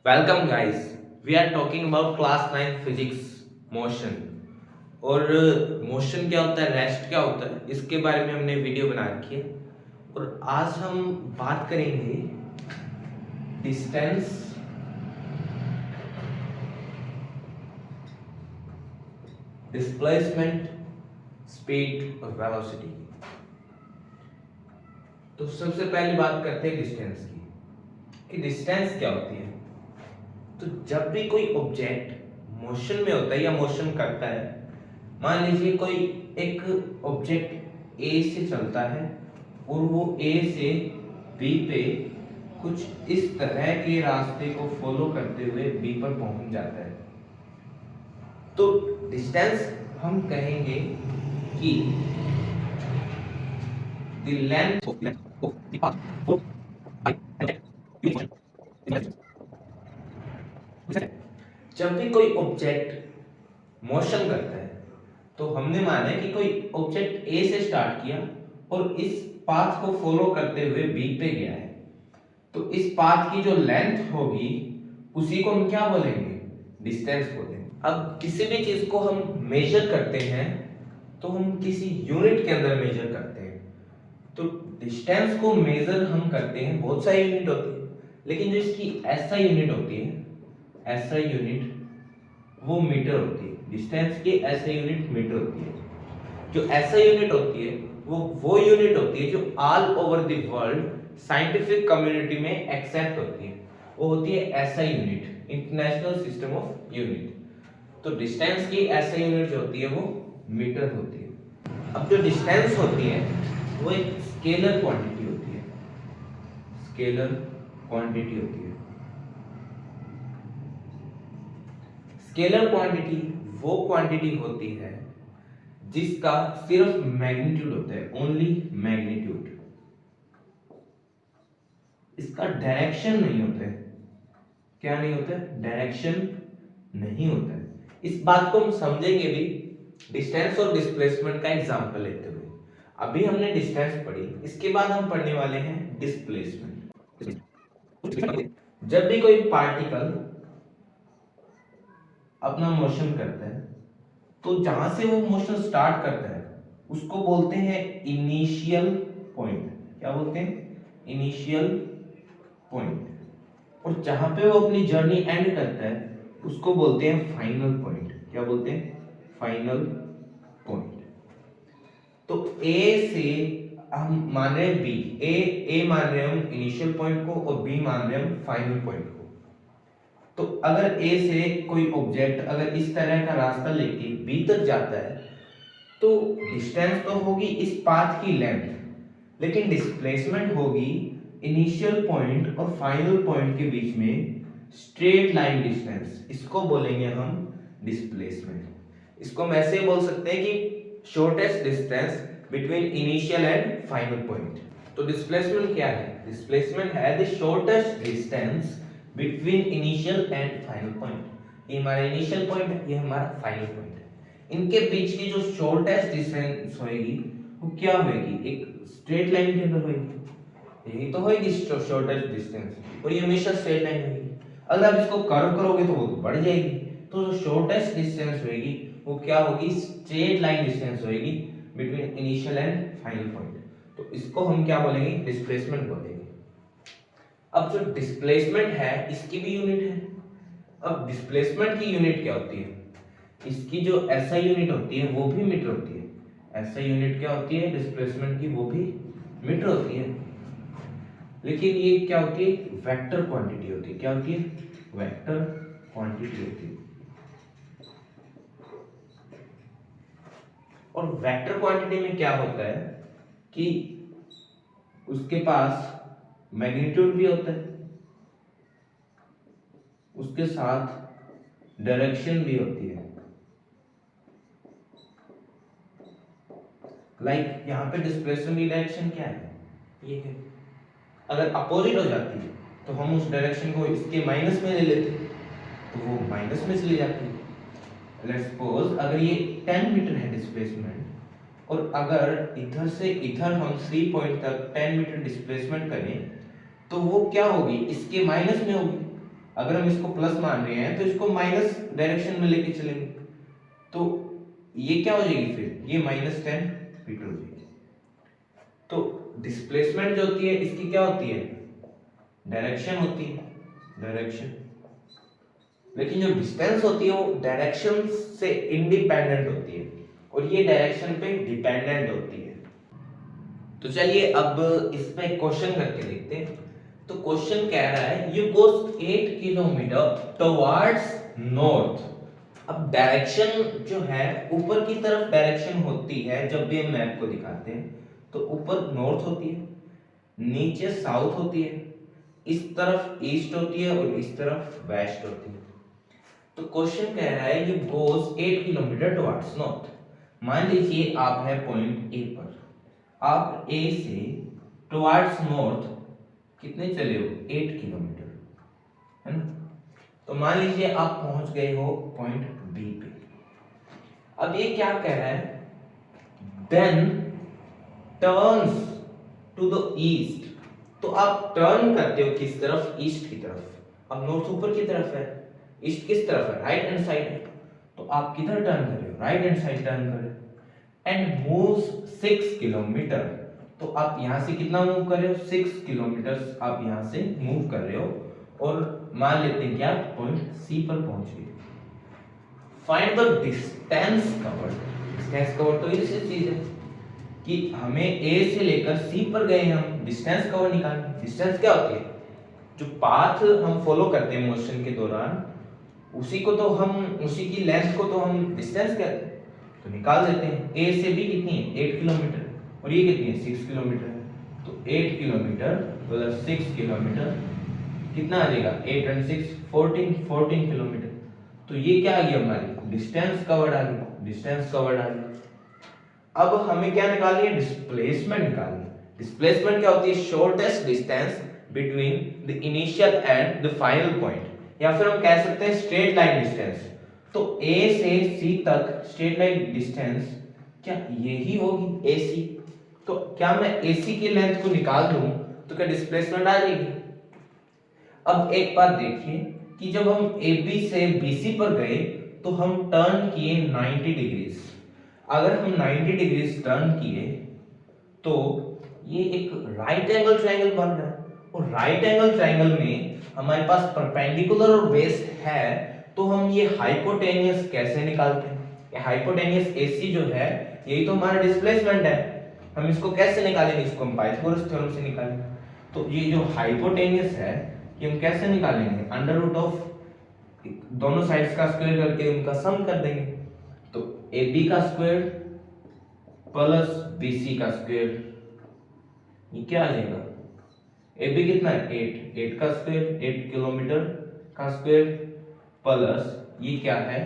Welcome guys, we are talking about class 9 physics motion. और motion क्या होता है, रेस्ट क्या होता है, इसके बारे में हमने वीडियो बना रखी है। और आज हम बात करेंगे डिस्टेंस, डिस्प्लेसमेंट, स्पीड और वेलोसिटी। तो सबसे पहले बात करते हैं डिस्टेंस की कि डिस्टेंस क्या होती है। तो जब भी कोई ऑब्जेक्ट मोशन में होता है या मोशन करता है, मान लीजिए कोई एक ऑब्जेक्ट ए से चलता है और वो ए से बी पे कुछ इस तरह के रास्ते को फॉलो करते हुए बी पर पहुंच जाता है, तो डिस्टेंस हम कहेंगे कि the length of the path followed by object in motion. जब भी कोई ऑब्जेक्ट मोशन करता है तो हमने माना है कि कोई ऑब्जेक्ट ए से स्टार्ट किया और इस पाथ को फॉलो करते हुए बी पे गया है, तो इस पाथ की जो लेंथ होगी उसी को हम क्या बोलेंगे, डिस्टेंस बोलेंगे। अब किसी भी चीज को हम मेजर करते हैं तो हम किसी यूनिट के अंदर मेजर करते हैं। तो डिस्टेंस को मेजर हम करते हैं, बहुत सारी यूनिट होती है, लेकिन जो इसकी एसआई यूनिट होती है, एसआई यूनिट वो मीटर होती है। डिस्टेंस की एसआई यूनिट मीटर होती है। जो एसआई यूनिट होती है वो यूनिट होती है जो all over the world scientific community में एक्सेप्ट होती है। वो होती है SI unit, international system of unit. तो डिस्टेंस की एसआई यूनिट जो होती है वो मीटर होती है। अब जो डिस्टेंस होती है वो एक स्केलर क्वांटिटी होती है, स्केलर क्वांटिटी होती है। स्केलर क्वांटिटी वो क्वांटिटी होती है जिसका सिर्फ मैग्नीट्यूड होता है, ओनली मैग्नीट्यूड, इसका डायरेक्शन नहीं होता है। क्या नहीं होता है? डायरेक्शन नहीं होता है। इस बात को हम समझेंगे भी डिस्टेंस और डिस्प्लेसमेंट का एग्जांपल लेते हुए। अभी हमने डिस्टेंस पढ़ी, इसके बाद हम पढ़ने वाले हैं डिस्प्लेसमेंट। जब भी कोई पार्टिकल अपना मोशन करता है तो जहां से वो मोशन स्टार्ट करता है उसको बोलते हैं इनिशियल पॉइंट। क्या बोलते हैं? Initial point. और जहां पे वो अपनी जर्नी एंड करता है उसको बोलते हैं फाइनल पॉइंट। क्या बोलते हैं? Final point. तो ए से हम मान रहे हैं बी, ए मान रहे हैं हम इनिशियल पॉइंट को और बी मान रहे हैं हम फाइनल पॉइंट को। तो अगर ए से कोई ऑब्जेक्ट अगर इस तरह का रास्ता लेके बी तक जाता है तो डिस्टेंस तो होगी इस पाथ की लेंथ, लेकिन डिस्प्लेसमेंट होगी इनिशियल पॉइंट और फाइनल पॉइंट के बीच में स्ट्रेट लाइन डिस्टेंस। इसको बोलेंगे हम डिस्प्लेसमेंट। इसको हम ऐसे बोल सकते हैं कि shortest distance between initial and final point. तो डिस्प्लेसमेंट क्या है? डिस्प्लेसमेंट है the shortest distance between initial and final point. ये हमारा इनिशियल पॉइंट है, ये हमारा फाइनल पॉइंट है। इनके बीच की जो शॉर्टेस्ट डिस्टेंस होएगी वो क्या होएगी? एक स्ट्रेट लाइन के अंदर होएगी। यही तो होएगी शॉर्टेस्ट डिस्टेंस, और ये हमेशा स्ट्रेट लाइन होगी। अगर आप इसको कर्व करोगे तो वो बढ़ जाएगी। तो जो शॉर्टेस्ट डिस्टेंस होएगी वो क्या होगी? स्ट्रेट लाइन डिस्टेंस होएगी between initial and final point. तो इसको हम क्या बोलेंगे? डिस्प्लेसमेंट बोलेंगे। अब जो डिस्प्लेसमेंट है इसकी भी यूनिट है। अब डिस्प्लेसमेंट की यूनिट क्या होती है? इसकी जो एसआई यूनिट होती है वो भी मीटर होती है। एसआई यूनिट क्या होती है डिस्प्लेसमेंट की? वो भी मीटर होती है। लेकिन ये क्या होती है? वेक्टर क्वांटिटी होती है। क्या होती है? वेक्टर क्वांटिटी होती है। और वेक्टर क्वांटिटी में क्या होता है कि उसके पास मैग्नीट्यूड भी होता है, उसके साथ डायरेक्शन भी होती है। लाइक यहाँ पे डिस्प्लेसमेंट की डायरेक्शन क्या है? ये है। अगर अपोजिट हो जाती है तो हम उस डायरेक्शन को इसके माइनस में ले लेते हैं, तो वो माइनस में चली जाती है। लेट्स सपोज अगर ये 10 मीटर है डिस्प्लेसमेंट, और अगर इधर से इधर हम 3 पॉइंट तक 10 मीटर डिस्प्लेसमेंट करें तो वो क्या होगी? इसके माइनस में होगी। अगर हम इसको प्लस मान रहे हैं तो इसको माइनस डायरेक्शन में लेके चलेंगे, तो ये क्या हो जाएगी, फिर ये -10 मीटर हो जाएगी। तो डिस्प्लेसमेंट जो होती है इसकी क्या होती है, डायरेक्शन होती है, डायरेक्शन। लेकिन जो डिस्टेंस होती है वो डायरेक्शन से इंडिपेंडेंट होती है और ये डायरेक्शन पे डिपेंडेंट होती है। तो चलिए अब इस पे क्वेश्चन करके देखते हैं। तो क्वेश्चन कह रहा है you goes 8 kilometre towards north. अब डायरेक्शन जो है ऊपर की तरफ डायरेक्शन होती है, जब भी हम मैप को दिखाते हैं तो ऊपर नॉर्थ होती है, नीचे साउथ होती है, इस तरफ ईस्ट होती है और इस तरफ वेस्ट होती है। तो क्वेश्चन कह रहा है you goes 8 kilometre towards north. मान लीजिए आप है पॉइंट ए पर, आप ए से टुवर्ड्स नॉर्थ कितने चले हो, 8 किलोमीटर, है ना। तो मान लीजिए आप पहुंच गए हो पॉइंट बी पे। अब ये क्या कह रहा है, then turns to the east. तो आप टर्न करते हो किस तरफ, ईस्ट की तरफ। अब नॉर्थ ऊपर की तरफ है, ईस्ट किस तरफ है, राइट हैंड साइड है, तो आप किधर टर्न कर रहे हो, राइट हैंड साइड टर्न कर रहे हो। And moves 6 kilometre. तो आप यहां से कितना मूव कर रहे हो, 6 किलोमीटर आप यहां से मूव कर रहे हो और मान लेते हैं कि आप पॉइंट सी पर पहुंच गए। Find the distance covered. Distance covered तो इसी चीज है कि हमें ए से लेकर सी पर गए, हम डिस्टेंस कवर निकालना। डिस्टेंस क्या होती है, जो पाथ हम फॉलो करते हैं मोशन के दौरान, उसी को तो हम, उसी की लेंथ को तो हम डिस्टेंस कहते हैं। तो निकाल देते हैं, ए से बी कितनी है, 8 किलोमीटर, और ये कितनी है, 6 किलोमीटर है। तो 8 किलोमीटर प्लस 6 किलोमीटर कितना आ जाएगा, 8 और 6 14 किलोमीटर। तो ये क्या आ गया, हमारी डिस्टेंस कवर्ड आ गई, डिस्टेंस कवर्ड आ गई। अब हमें क्या निकालनी है, डिस्प्लेसमेंट निकालनी है। डिस्प्लेसमेंट क्या होती है, shortest distance between the initial and the final point, या फिर हम कह सकते हैं स्ट्रेट लाइन डिस्टेंस। तो A से C तक स्ट्रेट लाइन डिस्टेंस क्या यही होगी, AC। तो क्या मैं AC की लेंथ को निकाल दूं तो क्या डिस्प्लेसमेंट आ जाएगी। अब एक बात देखिए कि जब हम AB से BC पर गए तो हम टर्न किए 90 डिग्रीज। अगर हम 90 डिग्रीज टर्न किए तो ये एक राइट एंगल ट्रायंगल बन रहा है, और राइट एंगल ट्रायंगल में हमारे पास परपेंडिकुलर और बेस है, तो हम ये हाइपोटेनियस कैसे निकालते हैं। ये हाइपोटेनियस AC जो है यही तो हमारा डिस्प्लेसमेंट है। हम इसको कैसे निकालेंगे, इसको हम पाइथागोरस थ्योरम से निकालेंगे। तो ये जो हाइपोटेनियस है ये हम कैसे निकालेंगे, अंडर रूट ऑफ दोनों साइड्स का स्क्वायर करके उनका सम कर देंगे। तो AB का स्क्वायर प्लस BC का स्क्वायर, ये क्या आ जाएगा, AB कितना है 8 का स्क्वायर, 8 किलोमीटर का स्क्वायर प्लस ये क्या है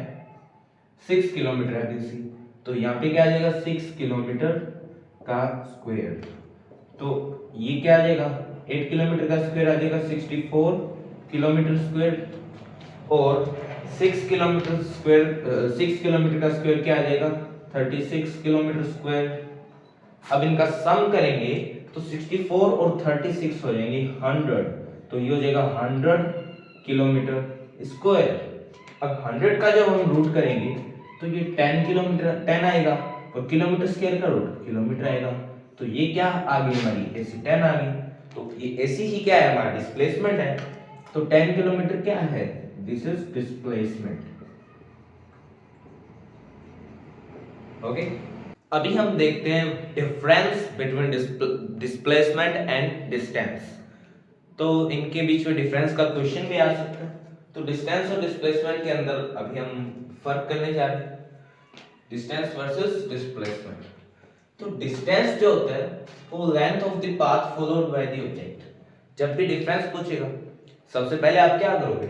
6 किलोमीटर है BC। तो यहाँ पे क्या आ जाएगा 6 किलोमीटर का स्क्वायर। तो ये क्या आ जाएगा 8 किलोमीटर का स्क्वायर आ जाएगा 64 किलोमीटर स्क्वायर, और 6 किलोमीटर स्क्वायर 6 किलोमीटर का स्क्वायर क्या आ जाएगा 36 किलोमीटर स्क्वायर। अब इनका सम करेंगे तो 64 और 36 हो जाएंगे 100, तो ये हो जाएगा 100 किलोमीटर स्क्वायर। अब 100 का जब हम रूट करेंगे तो ये 10 किलोमीटर 10 आएगा, और किलोमीटर स्क्वायर का रूट किलोमीटर आएगा। तो ये क्या आ गई हमारी AC 10 आ गई। तो ये AC ही क्या है, हमारा डिस्प्लेसमेंट है। तो 10 किलोमीटर क्या है, दिस इज डिस्प्लेसमेंट। ओके, अभी हम देखते हैं difference between displacement and distance. तो इनके बीच में डिफरेंस का क्वेश्चन भी आ सकता है। तो डिस्टेंस और डिस्प्लेसमेंट के अंदर अभी हम फर्क करने जा रहे हैं, डिस्टेंस वर्सेस डिस्प्लेसमेंट। तो डिस्टेंस जो होता है वो length of the path followed by the object. जब भी डिफरेंस पूछेगा सबसे पहले आप क्या करोगे,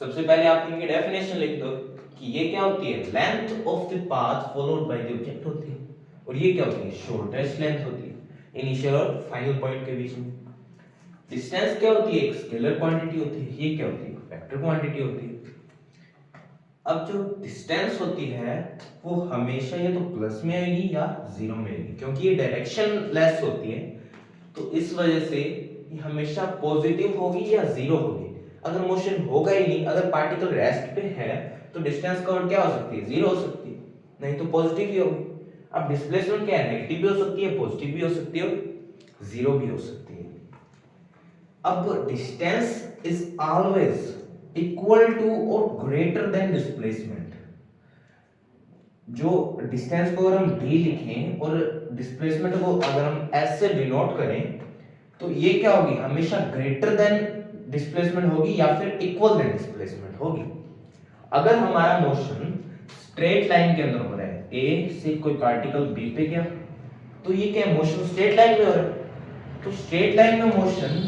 सबसे पहले आप इनकी डेफिनेशन लिख दो कि ये क्या होती है, length of the path followed by the object होती है, और ये क्या होती है, शॉर्टेस्ट लेंथ होती है इनिशियल और फाइनल पॉइंट के बीच में। डिस्टेंस क्या होती है, एक स्केलर क्वांटिटी होती है, ये क्या होती है, वेक्टर क्वांटिटी होती है। अब जो डिस्टेंस होती है वो हमेशा या तो प्लस में आएगी या जीरो में आएगी, क्योंकि ये डायरेक्शन लेस होती है, तो इस वजह से ये हमेशा पॉजिटिव होगी या जीरो होगी। अगर मोशन होगा ही नहीं, अगर पार्टिकल रेस्ट पे है, तो डिस्टेंस कवर्ड क्या हो सकती है, जीरो हो सकती है, नहीं तो पॉजिटिव ही होगी। अब डिस्प्लेसमेंट क्या है, नेगेटिव भी हो सकती है, पॉजिटिव भी हो सकती है, जीरो भी हो सकती है। अब distance is always equal to और ग्रेटर देन डिस्प्लेसमेंट। जो डिस्टेंस को अगर हम d लिखें और डिस्प्लेसमेंट को अगर हम s से डिनोट करें, तो ये क्या होगी, हमेशा ग्रेटर देन डिस्प्लेसमेंट होगी या फिर इक्वल देन डिस्प्लेसमेंट होगी। अगर हमारा मोशन स्ट्रेट लाइन के अंदर हो रहा है, a से कोई पार्टिकल b पे गया, तो ये क्या है, मोशन स्ट्रेट लाइन में हो रहा है। तो स्ट्रेट लाइन में मोशन,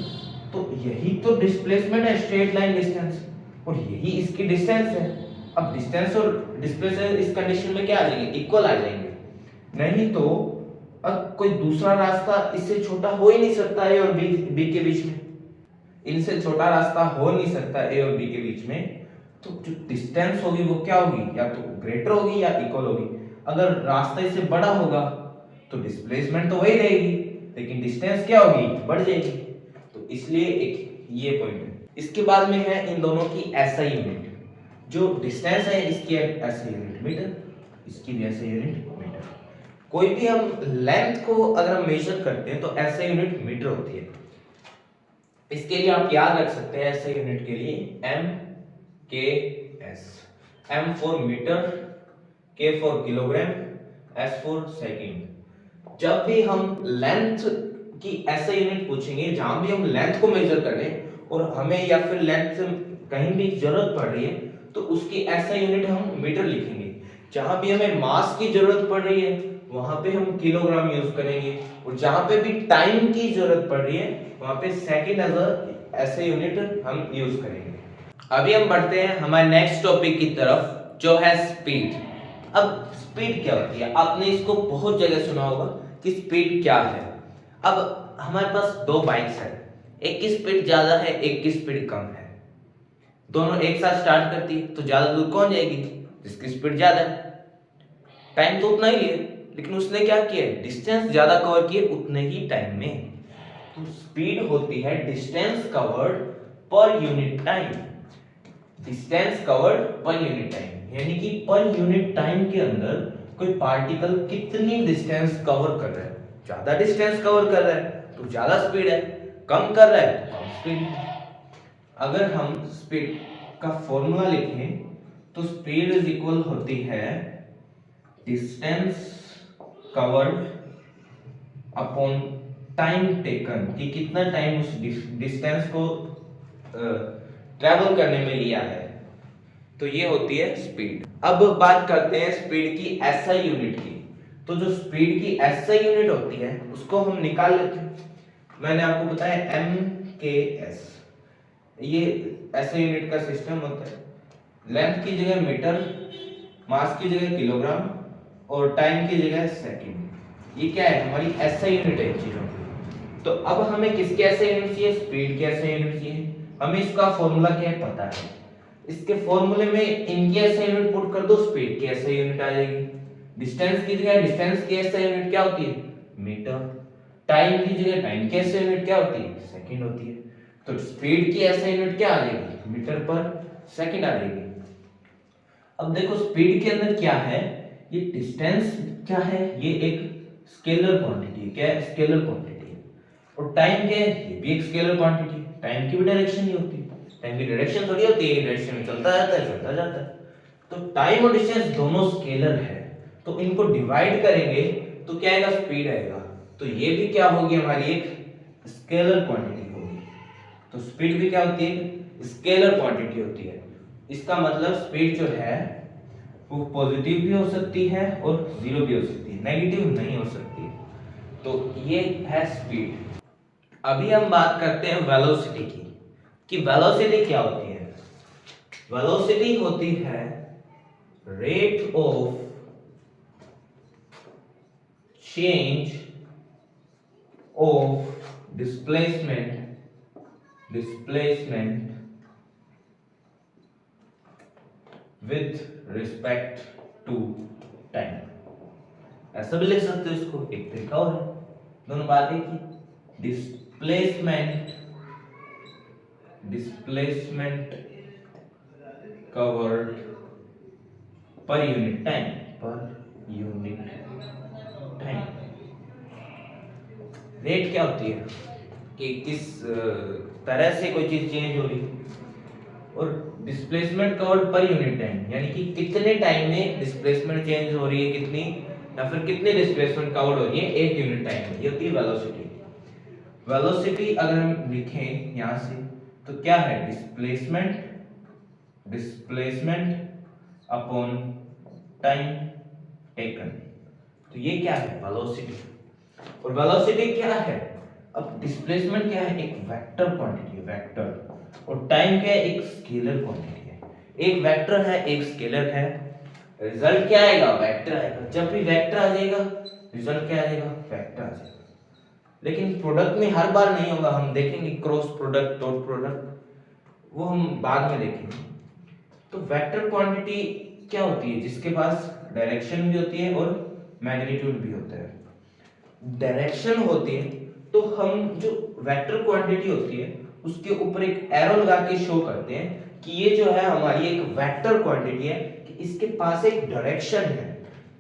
तो यही तो डिस्प्लेसमेंट है, स्ट्रेट लाइन डिस्टेंस, और यही इसकी डिस्टेंस है। अब डिस्टेंस और डिस्प्लेसमेंट इस कंडीशन में क्या आ जाएंगे, इक्वल आ जाएंगे। नहीं तो अब कोई दूसरा रास्ता इससे छोटा हो ही नहीं सकता ए और बी के बीच में, इनसे छोटा रास्ता हो नहीं सकता ए और बी के बीच में। तो जो डिस्टेंस होगी वो क्या होगी, या तो ग्रेटर होगी या इक्वल होगी। अगर रास्ता इससे बड़ा होगा तो डिस्प्लेसमेंट तो वही रहेगी, लेकिन डिस्टेंस क्या होगी, बढ़ जाएगी। तो इसलिए एक ये पॉइंट है। इसके बाद में है इन दोनों की एसआई यूनिट। जो डिस्टेंस है इसकी एसआई यूनिट मीटर, इसकी भी एसआई यूनिट मीटर। कोई भी हम लेंथ को अगर हम मेजर करते हैं तो एसआई यूनिट मीटर होती है। इसके लिए आप याद रख सकते हैं एसआई यूनिट के लिए एम के एस, एम फॉर मीटर, के for kilogram, S for second. जब भी हम लेंथ की एसआई यूनिट पूछेंगे, जहां भी हम लेंथ को मेजर करें और हमें या फिर लेंथ से कहीं भी जरूरत पड़ रही है, तो उसकी एसआई यूनिट हम मीटर लिखेंगे। जहां भी हमें मास की जरूरत पड़ रही है वहां पे हम किलोग्राम यूज करेंगे, और जहां पे भी टाइम की जरूरत पड़ रही है वहां पे second as a SI unit हम यूज करेंगे। अभी हम बढ़ते हैं हमारे नेक्स्ट टॉपिक की तरफ, जो है स्पीड। अब स्पीड क्या होती है, आपने इसको बहुत जगह सुना होगा कि स्पीड क्या है। अब हमारे पास दो बाइक्स है, एक की स्पीड ज्यादा है, एक की स्पीड कम है। दोनों एक साथ स्टार्ट करती है तो ज्यादा दूर कौन जाएगी, जिसकी स्पीड ज्यादा है। टाइम तो उतना ही है, लेकिन उसने क्या किया, डिस्टेंस ज्यादा कवर किए उतने ही टाइम में। तो स्पीड होती है डिस्टेंस कवर्ड पर यूनिट टाइम। डिस्टेंस कवर्ड पर यूनिट टाइम, यानी कि पर यूनिट टाइम के अंदर कोई पार्टिकल कितनी डिस्टेंस कवर कर रहा है। ज्यादा डिस्टेंस कवर कर रहा है तो ज्यादा स्पीड है, कम कर रहा है तो कम स्पीड है। अगर हम स्पीड का फॉर्मूला लिखें तो स्पीड इज इक्वल होती है distance covered upon time taken, कि कितना टाइम उस डिस्टेंस को ट्रैवल करने में लिया है, तो ये होती है स्पीड। अब बात करते हैं स्पीड की एसआई यूनिट की। तो जो स्पीड की एसआई यूनिट होती है उसको हम निकाल लेते हैं। मैंने आपको बताया एम के एस, ये एसआई यूनिट का सिस्टम होता है। लेंथ की जगह मीटर, मास की जगह किलोग्राम और टाइम की जगह सेकंड। ये क्या है, हमारी एसआई यूनिट है इन चीजों की। तो अब हमें किसके एसआई यूनिट चाहिए, स्पीड के एसआई यूनिट चाहिए। हमें इसका फॉर्मूला क्या है पता है, इसके फॉर्मूले में इनकी एसआई यूनिट पुट कर दो, स्पीड की एसआई यूनिट आ जाएगी। डिस्टेंस की जगह डिस्टेंस की एसआई यूनिट क्या होती है, मीटर। टाइम की जगह टाइम की एसआई यूनिट क्या होती है, सेकंड होती है। तो स्पीड की एसआई यूनिट क्या आ जाएगी, मीटर पर सेकंड आ जाएगी। अब देखो स्पीड के अंदर क्या है, ये डिस्टेंस क्या है, ये एक स्केलर क्वांटिटी है। क्या है, स्केलर क्वांटिटी है। और टाइम क्या है, ये भी एक स्केलर क्वांटिटी है। टाइम की भी डायरेक्शन नहीं होती, टाइम की डायरेक्शन थोड़ी होती है, डायरेक्शन में चलता जाता है, चलता जाता है। तो टाइम और डिस्टेंस दोनों स्केलर है, तो इनको डिवाइड करेंगे तो क्या आएगा, स्पीड आएगा। तो ये भी क्या होगी, हमारी एक स्केलर क्वांटिटी होगी। तो स्पीड भी क्या होती है, स्केलर क्वांटिटी होती है। इसका मतलब स्पीड जो है वो पॉजिटिव भी हो सकती है और जीरो भी हो सकती है, नेगेटिव नहीं हो सकती। तो ये है स्पीड। अभी हम बात करते हैं वेलोसिटी की, कि वेलोसिटी क्या होती है। वेलोसिटी होती है rate of change of displacement with respect to time. ऐसा भी लिख सकते हो इसको, एक तरीका और है, दोनों बात एक ही। डिस्प्लेसमेंट कवर्ड पर यूनिट टाइम, रेट क्या होती है कि किस तरह से कोई चीज चेंज हो रही है, और डिस्प्लेसमेंट कवर्ड पर यूनिट टाइम यानी कि कितने टाइम में डिस्प्लेसमेंट चेंज हो रही है, कितनी या फिर कितने डिस्प्लेसमेंट कवर्ड हो रही है एक यूनिट टाइम में, ये होती है वेलोसिटी। वेलोसिटी अगर हम लिखें यहां से तो क्या है, डिस्प्लेसमेंट अपॉन टाइम टेकन, तो ये क्या है वेलोसिटी। और वेलोसिटी क्या है, अब डिस्प्लेसमेंट क्या है, एक वेक्टर क्वांटिटी है, वेक्टर, और टाइम क्या है, एक स्केलर क्वांटिटी है। एक वेक्टर है एक स्केलर है, रिजल्ट क्या आएगा, वेक्टर आएगा। जब भी वेक्टर आ जाएगा रिजल्ट क्या आएगा, वेक्टर आ जाएगा। लेकिन प्रोडक्ट में हर बार नहीं होगा, हम देखेंगे क्रॉस प्रोडक्ट, डॉट प्रोडक्ट, वो हम बाद में देखेंगे। तो वेक्टर क्वांटिटी क्या होती है, जिसके पास डायरेक्शन भी होती है और मैग्नीट्यूड भी होता है। डायरेक्शन होती है तो हम जो वेक्टर क्वांटिटी होती है उसके ऊपर एक एरो लगा के शो करते हैं कि ये जो है हमारी एक वेक्टर क्वांटिटी है, कि इसके पास एक डायरेक्शन है।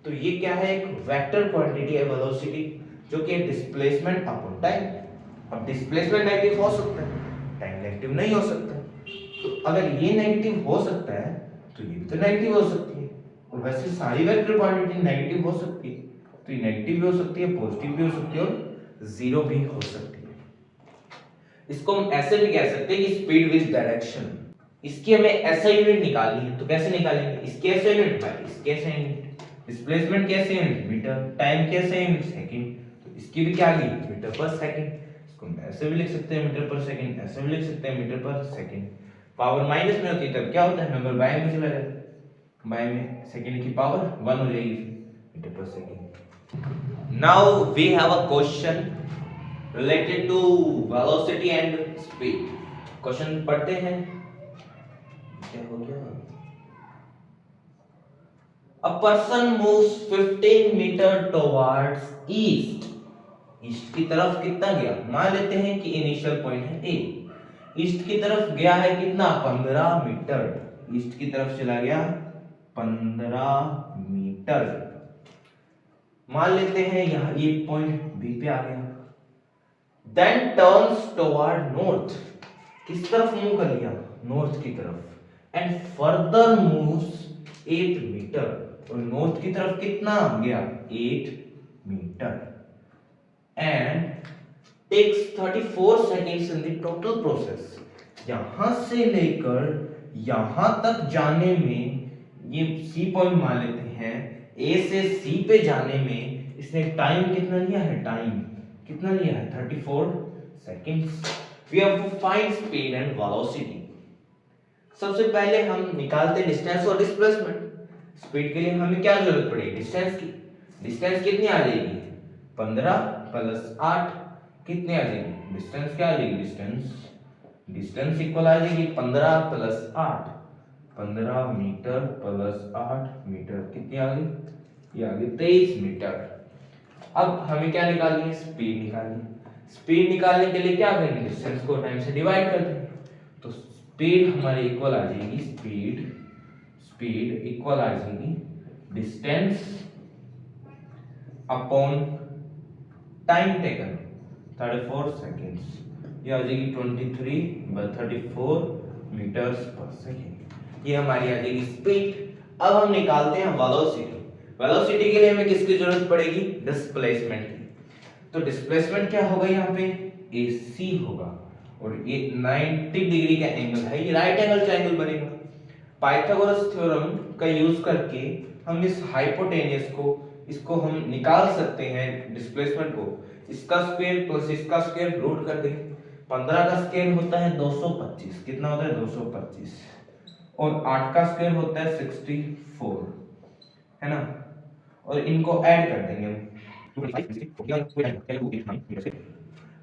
तो ये क्या है, एक वेक्टर क्वांटिटी है वेलोसिटी, जो कि डिस्प्लेसमेंट अपॉन टाइम। अब डिस्प्लेसमेंट नेगेटिव हो सकता है, टाइम नेगेटिव नहीं हो सकता। तो अगर ये नेगेटिव हो सकता है तो ये भी तो नेगेटिव हो सकती है, और वैसे सारी वेक्टर क्वांटिटी नेगेटिव हो सकती है, तो ये नेगेटिव भी हो सकती है, पॉजिटिव भी हो सकती है और जीरो भी हो सकती है। इसको हम ऐसे भी कह सकते हैं कि स्पीड विद डायरेक्शन। इसकी हमें ऐसा यूनिट निकालनी है, तो कैसे निकालेंगे, इसके ऐसे यूनिट बाय इसके ऐसे यूनिट, डिस्प्लेसमेंट कैसे यूनिट मीटर, टाइम कैसे यूनिट सेकंड, तो इसकी भी क्या आ गई मीटर पर सेकंड। इसको हम ऐसे भी लिख सकते हैं मीटर पर सेकंड, ऐसे भी लिख सकते हैं मीटर पर सेकंड। पावर माइनस में होती है तब क्या होता है, नंबर बाय में चला जाता है, बाय में सेकंड की पावर 1 हो जाएगी मीटर पर second. Now we have a question related to velocity and speed। Question पढ़ते हैं, क्या हो गया, a person moves 15 meter towards east, east की तरफ कितना गया, मान लेते हैं कि इनिशियल पॉइंट है ए, ईस्ट की तरफ गया है कितना 15 मीटर, ईस्ट की तरफ चला गया 15 मीटर। मान लेते हैं यहां ये पॉइंट बी पे आ गया, then turns toward north, किस तरफ मूव कर लिया, नॉर्थ की तरफ, and further moves 8 मीटर, और नॉर्थ की तरफ कितना गया 8 metre, and takes 34 seconds in the total process। यहां से लेकर यहां तक जाने में, ये सी पॉइंट मान लेते हैं, ए से सी पे जाने में इसने टाइम कितना लिया है, टाइम कितना लिया है 34 seconds. We have to find speed and velocity. सबसे पहले हम निकालते डिस्टेंस और डिस्प्लेसमेंट। स्पीड के लिए हमें क्या जरूरत पड़ेगी, डिस्टेंस की। डिस्टेंस कितनी आ जाएगी 15 प्लस 8 कितनी आ जाएगी, डिस्टेंस क्या आ जाएगी, डिस्टेंस इक्वल आ जाएगी 15 प्लस 8, 15 मीटर प्लस 8 मीटर कितनी आ गई, ये आ गई 23 मीटर। अब हमें क्या निकालनी है, स्पीड निकालनी है। स्पीड निकालने के लिए क्या करेंगे, डिस्टेंस को टाइम से डिवाइड कर देंगे, तो स्पीड हमारी इक्वल आ जाएगी, स्पीड इक्वल आ जाएगी distance upon time taken 34 seconds, ये आ जाएगी 23/34 मीटर्स पर सेकेंड, ये हमारी आ जाएगी स्पीड। अब हम निकालते हैं वेलोसिटी। वेलोसिटी के लिए हमें किसकी जरूरत पड़ेगी, डिस्प्लेसमेंट की। तो डिस्प्लेसमेंट क्या होगा, यहाँ पे AC होगा, और ये 90 डिग्री का एंगल है, ये राइट एंगल ट्रायंगल बनेगा। पाइथागोरस थ्योरम का यूज करके हम इस हाइपोटेनियस को, इसको हम निकाल सकते हैं डिस्प्लेसमेंट को, इसका स्क्वायर प्लस इसका स्क्वायर रूट कर देंगे। 15 का स्क्वायर होता है 225, कितना होता है 225, और 8 का स्क्वायर होता है 64, है ना, और इनको ऐड कर देंगे हम।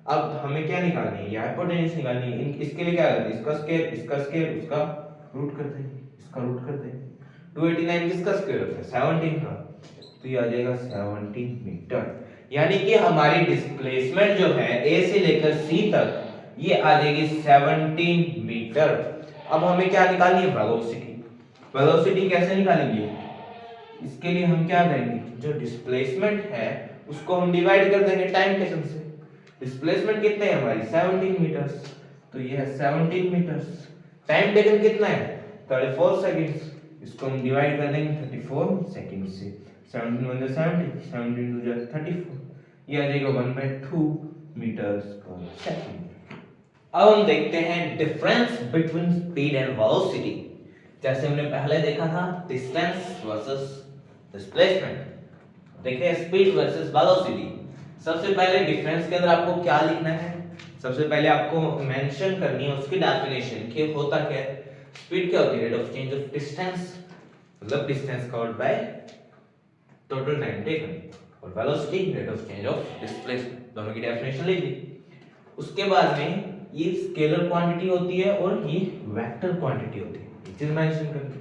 अब हमें क्या निकालनी है, हाइपोटेन्यूज निकालनी है। इसके लिए क्या करते हैं, इसका स्क्वायर उसका रूट कर देंगे, इसका रूट कर देंगे। 289 किसका स्क्वायर होता है 17 का, तो ये आ जाएगा 17 मीटर। यानी कि हमारी डिस्प्लेसमेंट जो है ए से लेकर सी तक ये आ जाएगी 17 मीटर। अब हमें क्या निकालनी है, वेलोसिटी। वेलोसिटी कैसे निकालेंगे, इसके लिए हम क्या करेंगे, जो डिस्प्लेसमेंट है उसको हम डिवाइड कर देंगे टाइम टेकन से। डिस्प्लेसमेंट कितने है हमारी 17 मीटर्स, तो ये है 17 मीटर्स। टाइम टेकन कितना है 34 सेकंड्स, इसको हम डिवाइड कर देंगे 34 सेकंड से। 17 1 70, 17 2 34, ये आ जाएगा 1/2 मीटर्स पर सेकंड। अब हम देखते हैं difference between speed and velocity. जैसे हमने पहले देखा था डिस्टेंस वर्सेस डिस्प्लेसमेंट, देखते हैं स्पीड वर्सेस वेलोसिटी। सबसे पहले डिफरेंस के अंदर आपको क्या लिखना है, सबसे पहले आपको मेंशन करनी है उसकी डेफिनेशन कि होता क्या है। स्पीड क्या होती है, rate of change of distance, मतलब distance covered by total time taken, और velocity rate of change of displacement, दोनों की डेफिनेशन लिख दी। उसके बाद में ये स्केलर क्वांटिटी होती है और ये वेक्टर क्वांटिटी होती है, ये चीज मेंशन करनी।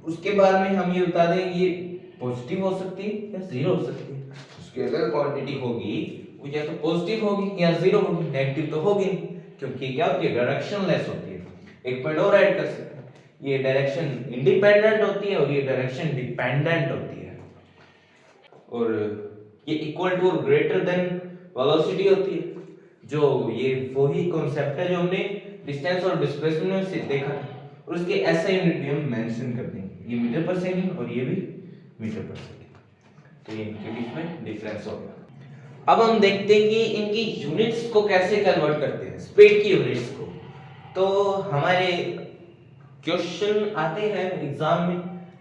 उसके बाद में हम ये बता दें ये पॉजिटिव हो सकती है या जीरो हो सकती है। स्केलर क्वांटिटी होगी वो या तो पॉजिटिव होगी या जीरो होगी, नेगेटिव तो होगी नहीं, क्योंकि क्या होती है डायरेक्शनलेस होती है। एक पॉइंट और ऐड कर सकते हैं, ये डायरेक्शन इंडिपेंडेंट होती है और ये डायरेक्शन डिपेंडेंट होती है, और ये इक्वल टू और ग्रेटर देन वेलोसिटी होती है। जो ये वही कॉन्सेप्ट है जो हमने डिस्टेंस और डिस्प्लेसमेंट में से देखा था, और उसके ऐसा यूनिट भी हम मेंशन कर देंगे, ये मीटर पर सेकंड और ये भी मीटर पर सेकंड, तो ये इनके बीच में डिफरेंस होगा। अब हम देखते हैं कि इनकी यूनिट्स को कैसे कन्वर्ट करते हैं, स्पीड की यूनिट्स को। तो हमारे क्वेश्चन आते हैं एग्जाम में,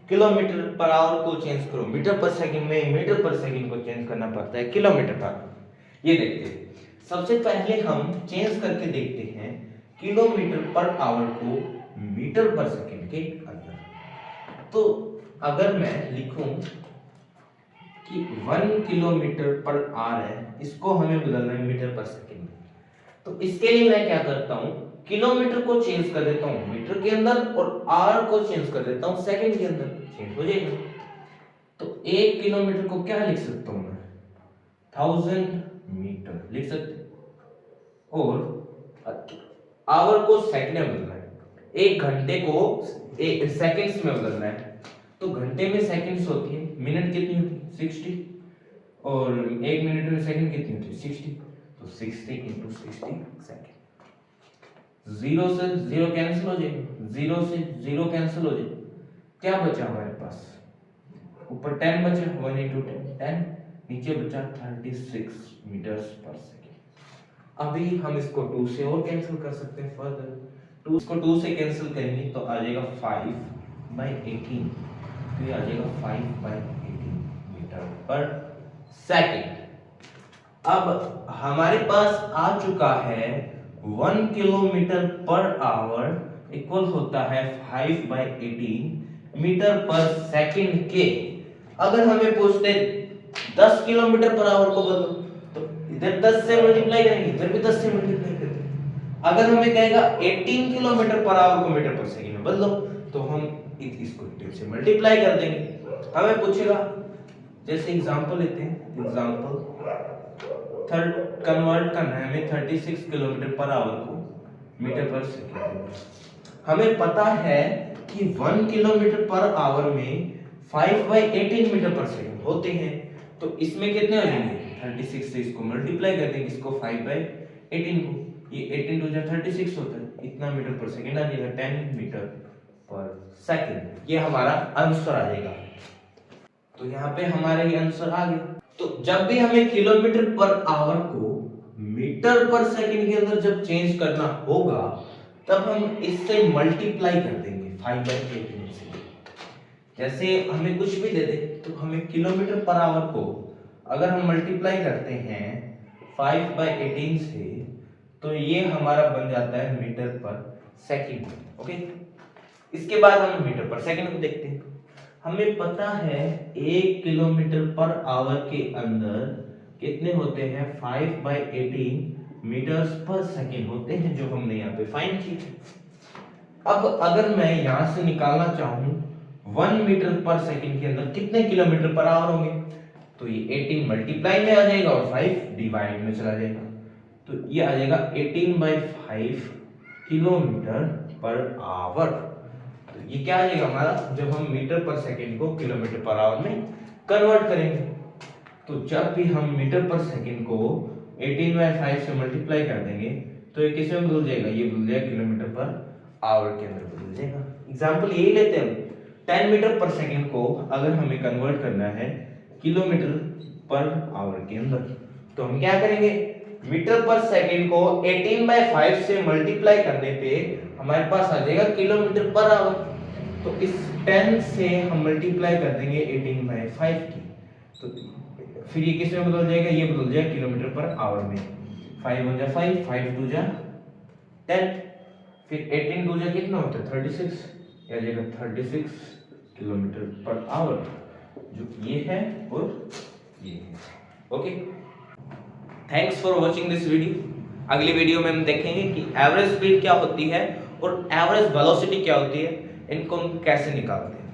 किलोमीटर पर आवर को चेंज करो मीटर पर सेकंड में, मीटर पर सेकंड को चेंज करना पड़ता है किलोमीटर पर आवर। ये देखते हैं, सबसे पहले हम चेंज करके देखते हैं किलोमीटर पर आवर को मीटर पर सेकंड के अंदर। तो अगर मैं लिखूं कि 1 किलोमीटर पर आवर है, इसको हमें बदलना है मीटर पर सेकंड में, तो इसके लिए मैं क्या करता हूं, किलोमीटर को चेंज कर देता हूं मीटर के अंदर और आवर को चेंज कर देता हूं सेकंड के अंदर, चेंज हो जाएगा। तो 1 किलोमीटर को क्या लिख सकता हूं मैं, 1000 मीटर लिख सकते, और आवर को सेकंड में बदलना है, 1 घंटे को सेकंड्स में बदलना है। तो घंटे में सेकंड्स होती है, मिनट कितनी होती है 60, और 1 मिनट में सेकंड कितनी होती है 60, तो 60 × 60 सेकंड। जीरो से जीरो कैंसिल हो जाएगा, जीरो से जीरो कैंसिल हो जाएगा, क्या बचा हमारे पास, ऊपर 10 बचा, 1 × 10 10, नीचे बचा 36 मीटर्स पर सेकंड। अभी हम इसको 2 से और कैंसिल कर सकते हैं फर्दर, 2 को 2 से कैंसिल करेंगे तो आ जाएगा 5/18, तो ये आ जाएगा 5/18 मीटर पर सेकंड। अब हमारे पास आ चुका है 1 किलोमीटर पर आवर इक्वल होता है 5/18 मीटर पर सेकंड के। अगर हमें पूछते 10 किलोमीटर पर आवर को बदलो, तो इधर 10 से मल्टीप्लाई करेंगे, इधर भी 10 से मल्टीप्लाई करेंगे। अगर हमें कहेगा 18 किलोमीटर पर आवर को मीटर पर सेकंड में बदलो, तो हम इसको 18 से मल्टीप्लाई कर देंगे। हमें पूछेगा, जैसे एग्जांपल लेते हैं, एग्जांपल थर्ड कन्वर्ट करना है हमें 36 किलोमीटर पर आवर को मीटर पर सेकंड। हमें पता है कि 1 किलोमीटर पर आवर में 5/18 मीटर पर सेकंड होते हैं, तो इसमें कितने हो जाएंगे 36 से इसको मल्टीप्लाई कर देंगे, इसको 5/18 को, ये 18 2 36 होता है, इतना मीटर पर सेकंड आ जाएगा 10 मीटर पर सेकंड। ये हमारा आंसर आ जाएगा। तो यहाँ पे हमारा ये आंसर आ गया। तो जब भी हमें किलोमीटर पर आवर को मीटर पर सेकंड के अंदर जब चेंज करना होगा, तब हम इससे मल्टीप्लाई कर देंगे 5/18 से। जैसे हमें कुछ भी दे दे, तो हमें किलोमीटर पर आवर को अगर हम मल्टीप्लाई करते हैं 5/18 से, तो ये हमारा बन जाता है मीटर पर सेकंड। ओके, इसके बाद हम मीटर पर सेकंड को देखते हैं। हमें पता है 1 किलोमीटर पर आवर के अंदर कितने होते हैं 5/18 मीटर्स पर सेकंड होते हैं, जो हमने यहाँ पे फाइंड किए। अब अगर मैं यहाँ से निकालना चाहूँ 1 मीटर पर सेकंड के अंदर कितने किलोमीटर पर आवर होंगे, तो ये 18 मल्टीप्लाई में आ जाएगा और 5 डिवाइड में चला जाएगा, तो ये आ जाएगा 18/5 किलोमीटर पर आवर। तो ये क्या आ जाएगा हमारा, जब हम मीटर पर सेकंड को किलोमीटर पर आवर में कन्वर्ट करेंगे, तो जब भी हम मीटर पर सेकंड को 18/5 से मल्टीप्लाई कर देंगे तो ये किस में बदल जाएगा, ये बदल जाएगा किलोमीटर पर आवर के अंदर बदल जाएगा। एग्जांपल यही लेते हैं, 10 मीटर पर सेकंड को अगर हमें कन्वर्ट करना है किलोमीटर पर आवर के अंदर, तो हम क्या करेंगे, मीटर पर सेकंड को 18/5 से मल्टीप्लाई करने पे हमारे पास आ जाएगा किलोमीटर पर आवर। तो इस 10 से हम मल्टीप्लाई कर देंगे 18/5 की, तो फिर ये किस में बदल जाएगा, ये बदल जाएगा किलोमीटर पर आवर में। 5 1 जा 5, 5 2 जा 10, फिर 18 2 जा कितना होता है 36, या जाएगा 36 किलोमीटर पर आवर, जो ये है और ये है। Okay, thanks for watching this video. अगली वीडियो में हम देखेंगे कि एवरेज स्पीड क्या होती है और एवरेज वेलोसिटी क्या होती है, इनको हम कैसे निकालते हैं।